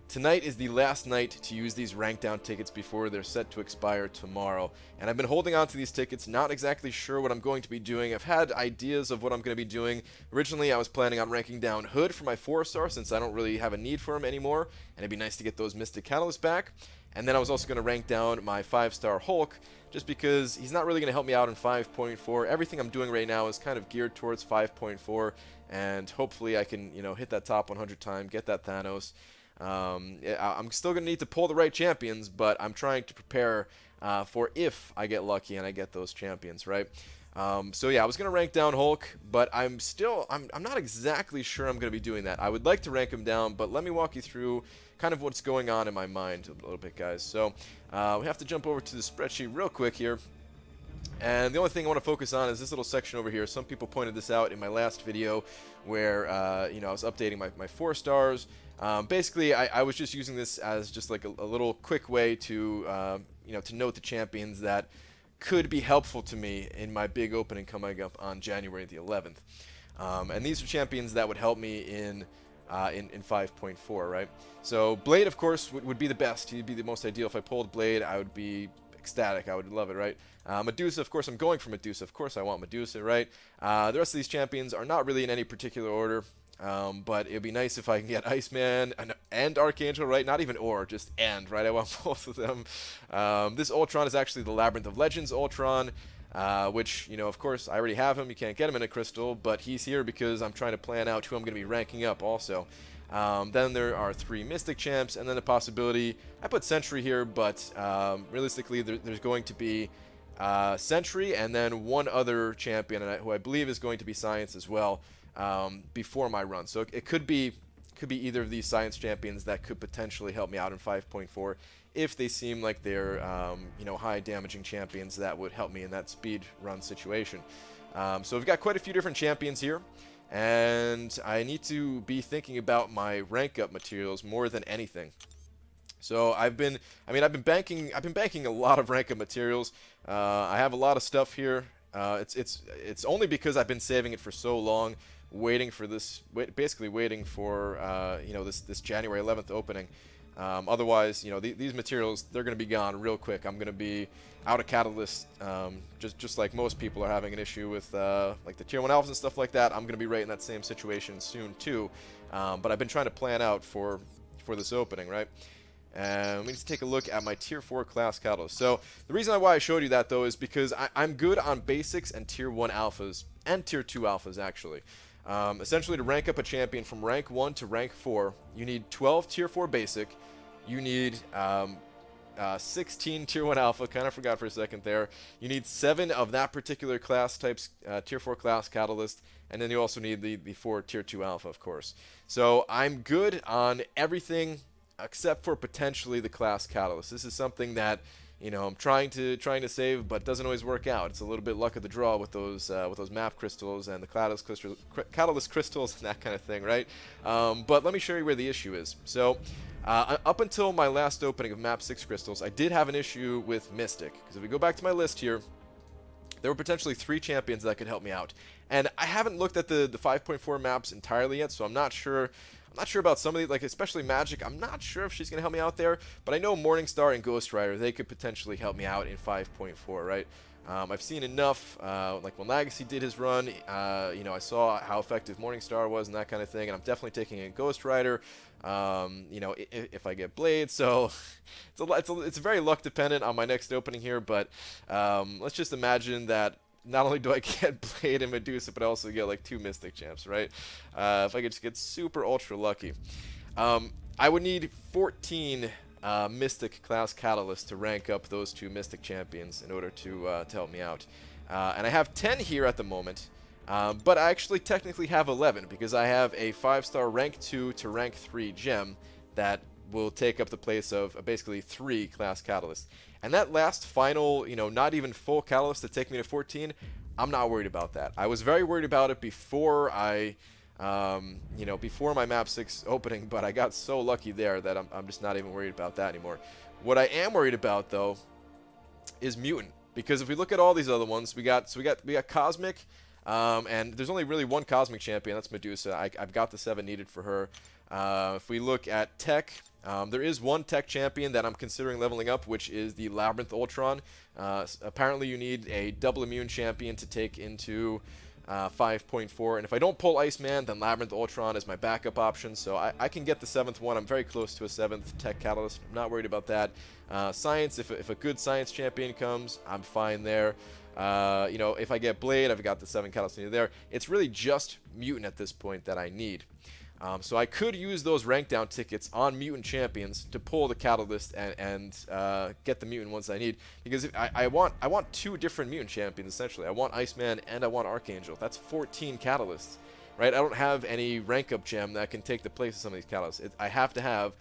Tonight is the last night to use these rank down tickets before they're set to expire tomorrow. And I've been holding on to these tickets, not exactly sure what I'm going to be doing. I've had ideas of what I'm going to be doing. Originally, I was planning on ranking down Hood for my 4-star since I don't really have a need for him anymore. And it'd be nice to get those Mystic Catalysts back. And then I was also going to rank down my 5-star Hulk just because he's not really going to help me out in 5.4. Everything I'm doing right now is kind of geared towards 5.4. And hopefully I can, hit that top 100 time, get that Thanos. I'm still going to need to pull the right champions, but I'm trying to prepare for if I get lucky and I get those champions, right? So yeah, I was going to rank down Hulk, but I'm not exactly sure I'm going to be doing that. I would like to rank him down, but let me walk you through kind of what's going on in my mind a little bit, guys. So we have to jump over to the spreadsheet real quick here. And the only thing I want to focus on is this little section over here. Some people pointed this out in my last video where, I was updating my 4 stars. Basically, I was just using this as just like a little quick way to, to note the champions that could be helpful to me in my big opening coming up on January the 11th. And these are champions that would help me in 5.4, right? So Blade, of course, would be the best. He'd be the most ideal. If I pulled Blade, I would be ecstatic. I would love it, right? Medusa, of course, I'm going for Medusa. Of course I want Medusa, right? The rest of these champions are not really in any particular order. But it would be nice if I can get Iceman and Archangel, right? Not even or, just and, right? I want both of them. This Ultron is actually the Labyrinth of Legends Ultron, which, of course, I already have him. You can't get him in a crystal, but he's here because I'm trying to plan out who I'm going to be ranking up also. Then there are 3 Mystic Champs, and then the possibility, I put Sentry here, but realistically there's going to be Sentry and then one other champion who I believe is going to be Science as well. Before my run, so it could be either of these Science champions that could potentially help me out in 5.4 if they seem like they're high damaging champions that would help me in that speed run situation. So we've got quite a few different champions here, and I need to be thinking about my rank up materials more than anything. So I've been banking a lot of rank up materials. I have a lot of stuff here. It's only because I've been saving it for so long, waiting for this, basically waiting for this January 11th opening. Otherwise, these materials, they're going to be gone real quick. I'm going to be out of catalyst, just like most people are having an issue with like the tier 1 alphas and stuff like that. I'm going to be right in that same situation soon too. But I've been trying to plan out for this opening, right? And we need to take a look at my tier 4 class catalyst. So the reason why I showed you that though is because I'm good on basics and tier 1 alphas and tier 2 alphas actually. Essentially, to rank up a champion from rank 1 to rank 4, you need 12 tier 4 basic, you need 16 tier 1 alpha, kind of forgot for a second there, you need 7 of that particular class type's tier 4 class catalyst, and then you also need the 4 tier 2 alpha, of course. So I'm good on everything except for potentially the class catalyst. This is something that I'm trying to save, but doesn't always work out. It's a little bit luck of the draw with those map crystals and the catalyst crystals and that kind of thing, right? But let me show you where the issue is. So up until my last opening of map 6 crystals, I did have an issue with Mystic, because if we go back to my list here, there were potentially 3 champions that could help me out, and I haven't looked at the 5.4 maps entirely yet, so I'm not sure. I'm not sure about some of these, like especially Magic. I'm not sure if she's going to help me out there, but I know Morningstar and Ghost Rider, they could potentially help me out in 5.4, right? I've seen enough, like when Legacy did his run, I saw how effective Morningstar was and that kind of thing, and I'm definitely taking in Ghost Rider, if I get Blade, so it's very luck dependent on my next opening here, but let's just imagine that not only do I get Blade and Medusa, but I also get like 2 Mystic Champs, right? If I could just get super ultra lucky. I would need 14 Mystic class Catalysts to rank up those 2 Mystic Champions in order to help me out. And I have 10 here at the moment, but I actually technically have 11 because I have a 5-star rank 2 to rank 3 gem that will take up the place of basically 3 class Catalysts. And that last final, not even full Catalyst to take me to 14, I'm not worried about that. I was very worried about it before before my map 6 opening, but I got so lucky there that I'm just not even worried about that anymore. What I am worried about though is Mutant, because if we look at all these other ones, we got Cosmic, and there's only really one Cosmic champion, that's Medusa. I've got the 7 needed for her. If we look at Tech, There is one tech champion that I'm considering leveling up, which is the Labyrinth Ultron. Apparently you need a double immune champion to take into 5.4, and if I don't pull Iceman, then Labyrinth Ultron is my backup option, so I can get the 7th one. I'm very close to a 7th tech catalyst. I'm not worried about that. Science, if a good science champion comes, I'm fine there. You know, if I get Blade, I've got the 7 catalysts needed there. It's really just Mutant at this point that I need. So I could use those rank down tickets on Mutant champions to pull the catalyst and get the Mutant ones I need, because I want 2 different Mutant champions essentially. I want Iceman and I want Archangel. That's 14 catalysts, right? I don't have any rank up gem that can take the place of some of these catalysts. I have to have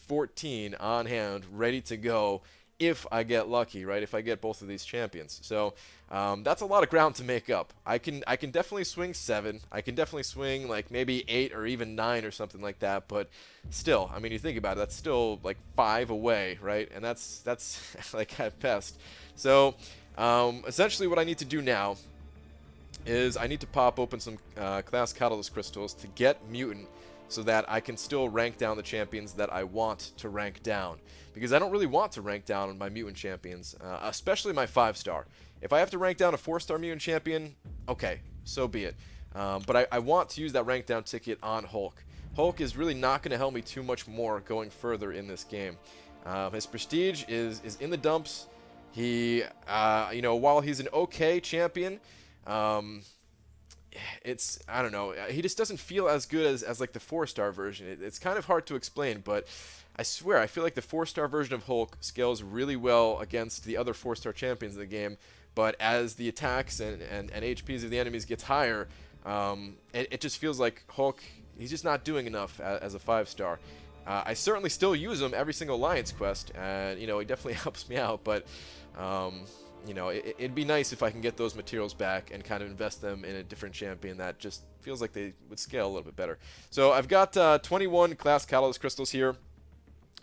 14 on hand, ready to go if I get lucky, right? If I get both of these champions. So that's a lot of ground to make up. I can definitely swing 7. I can definitely swing like maybe 8 or even 9 or something like that. But still, I mean, you think about it, that's still like 5 away, right? And that's like at best. So essentially what I need to do now is I need to pop open some class catalyst crystals to get Mutant, so that I can still rank down the champions that I want to rank down. Because I don't really want to rank down my Mutant champions, especially my 5-star. If I have to rank down a 4-star Mutant champion, okay, so be it. But I want to use that rank down ticket on Hulk. Hulk is really not going to help me too much more going further in this game. His prestige is in the dumps. He, you know, while he's an okay champion, I don't know, he just doesn't feel as good as like the 4-star version. It's kind of hard to explain, but I swear I feel like the 4-star version of Hulk scales really well against the other 4-star champions in the game, but as the attacks and HPs of the enemies gets higher, it just feels like Hulk, he's just not doing enough as a 5-star. I certainly still use him every single Alliance quest, and you know, he definitely helps me out, but you know, it'd be nice if I can get those materials back and kind of invest them in a different champion that just feels like they would scale a little bit better. So I've got 21 class catalyst crystals here.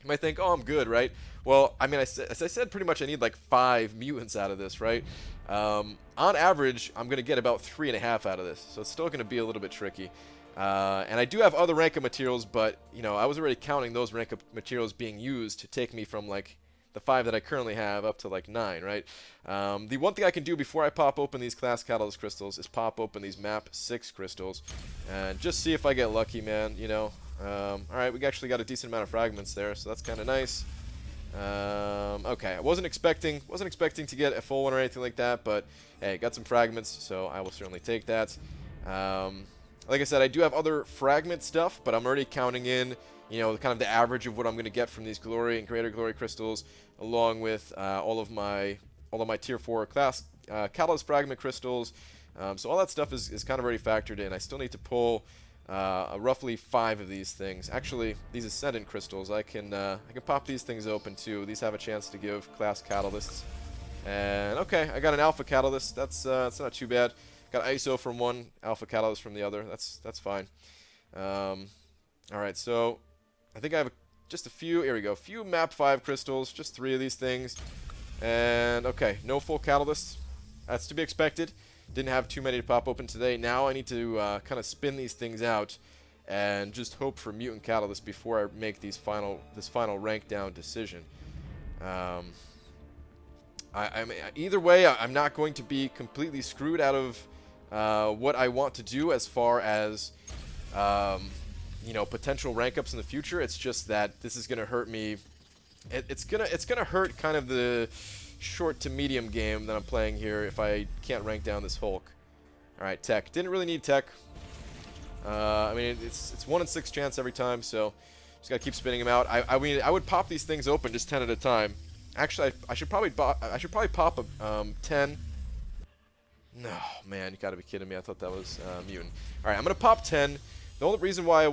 You might think, oh, I'm good, right? Well, I mean, as I said, pretty much I need like 5 mutants out of this, right? On average, I'm going to get about 3.5 out of this, so it's still going to be a little bit tricky. And I do have other rank up materials, but, you know, I was already counting those rank up materials being used to take me from, like, the 5 that I currently have up to like 9, right? The one thing I can do before I pop open these class catalyst crystals is pop open these map 6 crystals and just see if I get lucky, man, you know. Alright, we actually got a decent amount of fragments there, so that's kind of nice. Okay, I wasn't expecting to get a full one or anything like that, but hey, got some fragments, so I will certainly take that. Like I said, I do have other fragment stuff, but I'm already counting in, you know, kind of the average of what I'm going to get from these glory and greater glory crystals, along with all of my tier 4 class catalyst fragment crystals. So all that stuff is kind of already factored in. I still need to pull roughly 5 of these things. Actually, these ascendant crystals, I can pop these things open too. These have a chance to give class catalysts. And okay, I got an alpha catalyst. That's not too bad. Got ISO from one, alpha catalyst from the other. That's fine. All right, so I think I have just a few. Here we go. Few map 5 crystals. Just 3 of these things. And okay, no full catalysts. That's to be expected. Didn't have too many to pop open today. Now I need to kind of spin these things out and just hope for mutant catalyst before I make this final rank down decision. I mean, either way, I'm not going to be completely screwed out of what I want to do as far as you know, potential rank ups in the future. It's just that this is gonna hurt me. It's gonna hurt kind of the short to medium game that I'm playing here if I can't rank down this Hulk. All right, tech. Didn't really need tech. I mean, it's 1 in 6 chance every time, so just gotta keep spinning them out. I mean, I would pop these things open just 10 at a time. Actually, I should probably pop a 10. No, man, you gotta be kidding me. I thought that was mutant. All right, I'm gonna pop 10. The only reason why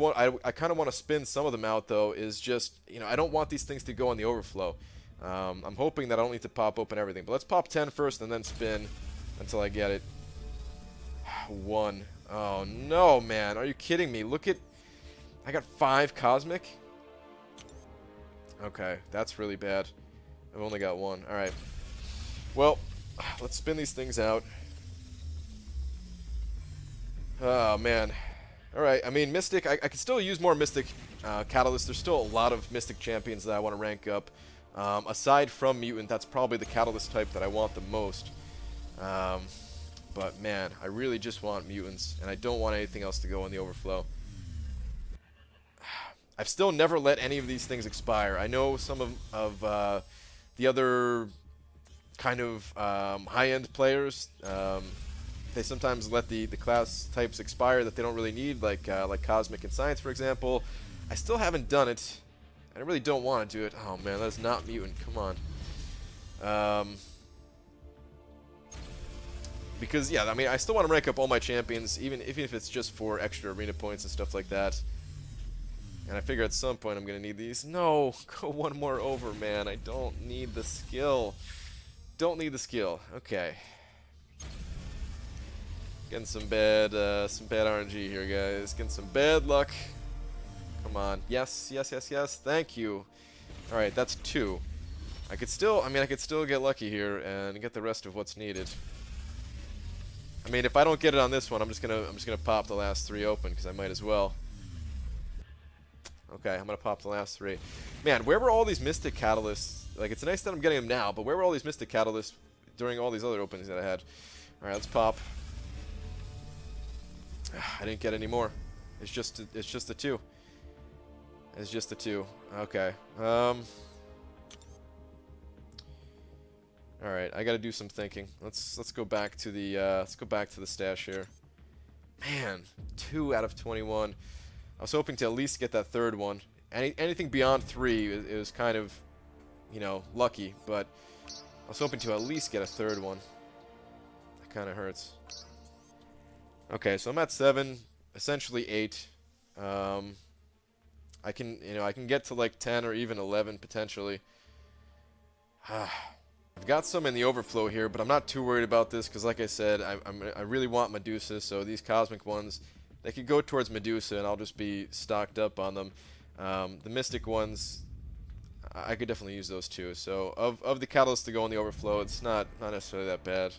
I kind of want to spin some of them out though is just, you know, I don't want these things to go on the overflow. I'm hoping that I don't need to pop open everything, but let's pop 10 first and then spin until I get it. 1. Oh no, man, are you kidding me? Look at, I got 5 cosmic. Okay, that's really bad. I've only got 1. All right. Well, let's spin these things out. Oh man. Alright, I mean, Mystic, I could still use more Mystic Catalyst. There's still a lot of Mystic champions that I want to rank up. Aside from Mutant, that's probably the Catalyst type that I want the most. But man, I really just want Mutants, and I don't want anything else to go in the Overflow. I've still never let any of these things expire. I know some of the other kind of high-end players, they sometimes let the class types expire that they don't really need, like Cosmic and Science, for example. I still haven't done it. I really don't want to do it. Oh man, that's not Mutant. Come on. Because yeah, I mean, I still want to rank up all my champions, even if it's just for extra arena points and stuff like that. And I figure at some point I'm gonna need these. No, go one more over, man. I don't need the skill. Don't need the skill. Okay. Getting some bad RNG here, guys. Getting some bad luck. Come on. Yes, yes, yes, yes. Thank you. All right, that's 2. I could still get lucky here and get the rest of what's needed. I mean, if I don't get it on this one, I'm just gonna pop the last 3 open because I might as well. Okay, I'm gonna pop the last 3. Man, where were all these Mystic Catalysts? Like, it's nice that I'm getting them now, but where were all these Mystic Catalysts during all these other openings that I had? All right, let's pop. I didn't get any more. It's just the 2. It's just the 2. Okay. All right, I got to do some thinking. Let's go back to the stash here. Man, 2 out of 21. I was hoping to at least get that 3rd one. Anything beyond 3 is kind of, you know, lucky, but I was hoping to at least get a 3rd one. That kind of hurts. Okay, so I'm at 7, essentially 8. I can get to like 10 or even 11 potentially. I've got some in the overflow here, but I'm not too worried about this because, like I said, I really want Medusa, so these cosmic ones, they could go towards Medusa, and I'll just be stocked up on them. The Mystic ones, I could definitely use those too. So of the catalysts to go in the overflow, it's not necessarily that bad.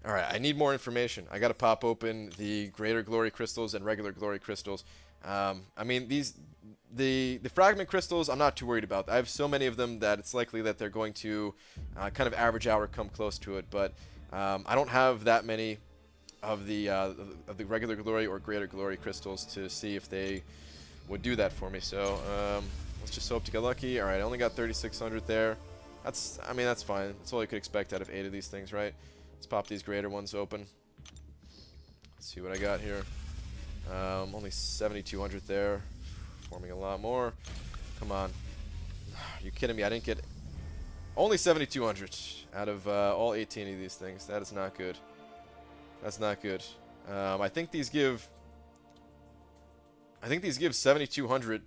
All right, I need more information. I got to pop open the Greater Glory Crystals and regular Glory Crystals. I mean, the fragment crystals, I'm not too worried about. I have so many of them that it's likely that they're going to kind of average out or come close to it. But I don't have that many of the regular glory or greater glory crystals to see if they would do that for me. So let's just hope to get lucky. All right, I only got 3,600 there. I mean, that's fine. That's all you could expect out of 8 of these things, right? Let's pop these greater ones open. Let's see what I got here. Only 7,200 there. Forming a lot more. Come on. Are you kidding me? I didn't get only 7,200 out of all 18 of these things. That is not good. That's not good. I think these give 7,200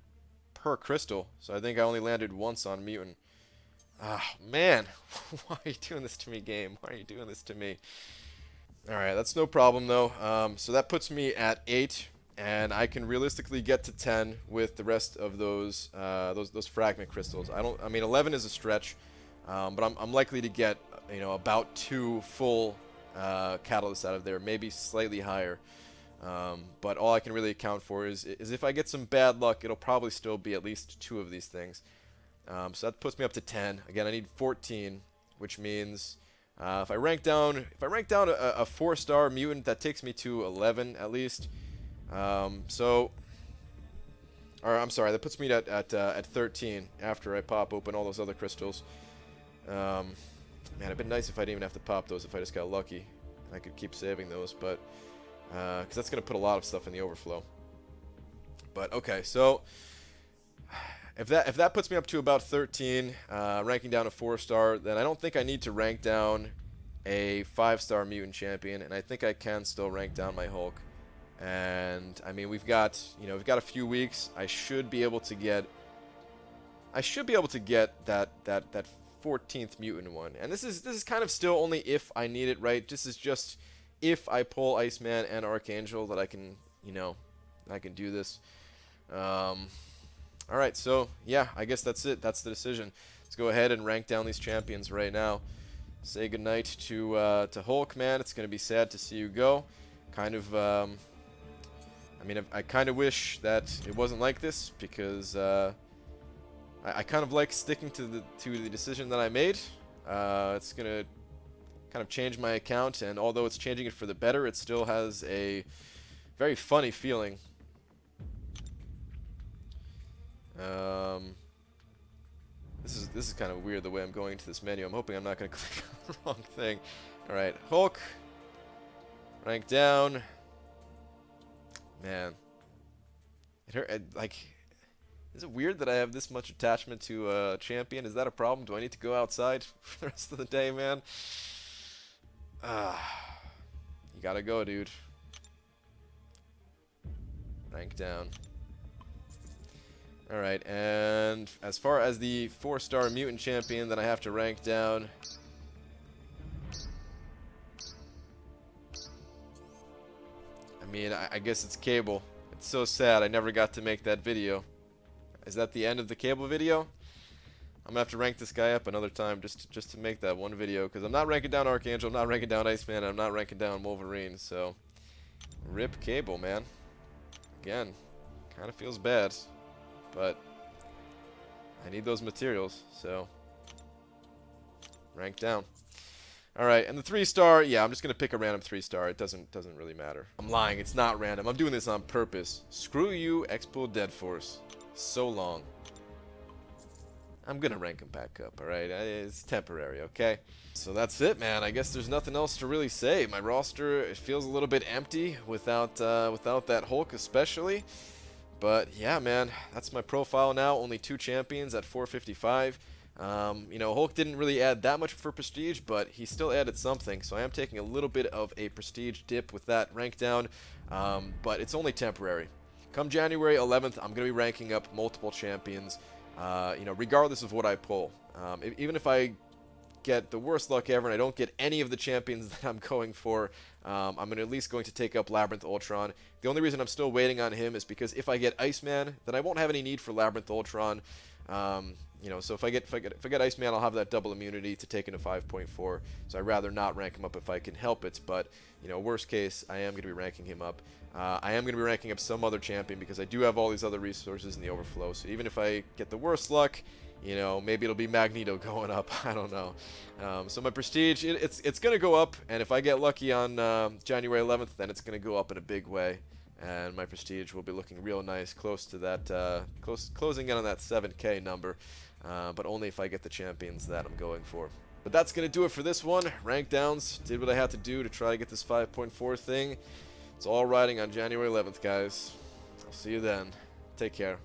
per crystal. So I think I only landed once on mutant. Ah, man. Why are you doing this to me, game? Why are you doing this to me? Alright, that's no problem, though. So that puts me at 8. And I can realistically get to 10 with the rest of those fragment crystals. I mean, 11 is a stretch, but I'm likely to get, you know, about 2 full catalysts out of there, maybe slightly higher. But all I can really account for is if I get some bad luck, it'll probably still be at least 2 of these things. So that puts me up to 10. Again, I need 14, which means if I rank down a 4-star mutant, that takes me to 11 at least. Or I'm sorry, that puts me at 13 after I pop open all those other crystals. Man, it'd been nice if I didn't even have to pop those, if I just got lucky. I could keep saving those, but because that's going to put a lot of stuff in the overflow. But okay, so if that puts me up to about 13, ranking down a 4-star, then I don't think I need to rank down a 5-star mutant champion, and I think I can still rank down my Hulk. And I mean, we've got a few weeks. I should be able to get that 14th mutant one. And this is kind of still only if I need it, right? This is just if I pull Iceman and Archangel that I can do this. All right, so yeah, I guess that's it. That's the decision. Let's go ahead and rank down these champions right now. Say goodnight to Hulk, man. It's gonna be sad to see you go. Kind of I mean, I kind of wish that it wasn't like this, because I kind of like sticking to the decision that I made. It's gonna kind of change my account, and although it's changing it for the better, it still has a very funny feeling. This is kind of weird the way I'm going to this menu. I'm hoping I'm not going to click on the wrong thing. All right, Hulk, rank down. Man, it hurt. Like, is it weird that I have this much attachment to a champion? Is that a problem? Do I need to go outside for the rest of the day, man? You gotta go, dude. Rank down. Alright, and as far as the 4-star mutant champion that I have to rank down, I mean, I guess it's Cable. It's so sad I never got to make that video. Is that the end of the Cable video? I'm gonna have to rank this guy up another time just to make that one video, because I'm not ranking down Archangel, I'm not ranking down Iceman, and I'm not ranking down Wolverine, so rip Cable, man. Again, kind of feels bad, but I need those materials, so rank down. Alright, and the 3-star, yeah, I'm just gonna pick a random 3-star. It doesn't really matter. I'm lying, it's not random. I'm doing this on purpose. Screw you, Expo Dead Force. So long. I'm gonna rank him back up, alright? It's temporary, okay? So that's it, man. I guess there's nothing else to really say. My roster, it feels a little bit empty without that Hulk especially. But yeah, man, that's my profile now. Only 2 champions at 455. You know, Hulk didn't really add that much for prestige, but he still added something. So I am taking a little bit of a prestige dip with that rank down, but it's only temporary. Come January 11th, I'm going to be ranking up multiple champions, you know, regardless of what I pull. Even if I get the worst luck ever and I don't get any of the champions that I'm going for, I'm at least going to take up Labyrinth Ultron. The only reason I'm still waiting on him is because if I get Iceman, then I won't have any need for Labyrinth Ultron. You know, so if I get Iceman, I'll have that double immunity to take into 5.4. So I'd rather not rank him up if I can help it. But you know, worst case, I am going to be ranking him up. I am going to be ranking up some other champion because I do have all these other resources in the overflow. So even if I get the worst luck, you know, maybe it'll be Magneto going up. I don't know. So my prestige, it's going to go up, and if I get lucky on January 11th, then it's going to go up in a big way, and my prestige will be looking real nice, close to that, closing in on that 7K number, but only if I get the champions that I'm going for. But that's going to do it for this one. Rank downs, did what I had to do to try to get this 5.4 thing. It's all riding on January 11th, guys. I'll see you then. Take care.